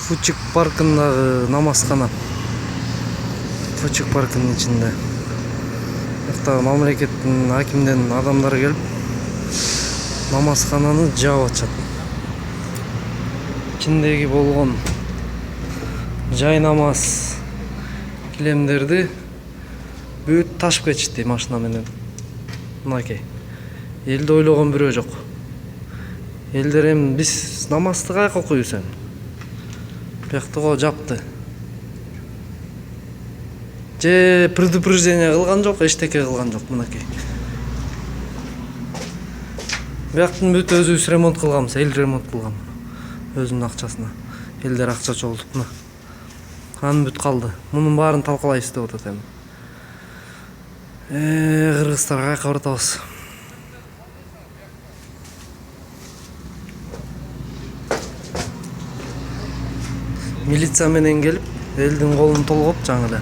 Фучик паркындагы намазкана. Фучик паркынын ичинде. Мыкта мамлекеттин акимден адамдар келип намазкананы жаап атышат. İçindeki болгон жай намаз килемдерди бүт ташып кетишти машина менен. Мынакей. Элде ойлогон бирөө жок. Элдер эми биз намазды кайка окуйбуз эми. Бияктыга жапты. Же предупреждение кылган жок, эчтеке кылган жок, мынакей. Бияктын бүт өзүбүз ремонт кылганбыз, эл ремонт кылган. Өзүнүн акчасына. Элдер акча чогултуп мына. Анын бүт калды. Мунун баарын талкалайбыз деп атат эми. Кыргыздар кайка баратабыз. Милиция менен келип, элдин колун толгоп жаңы эле.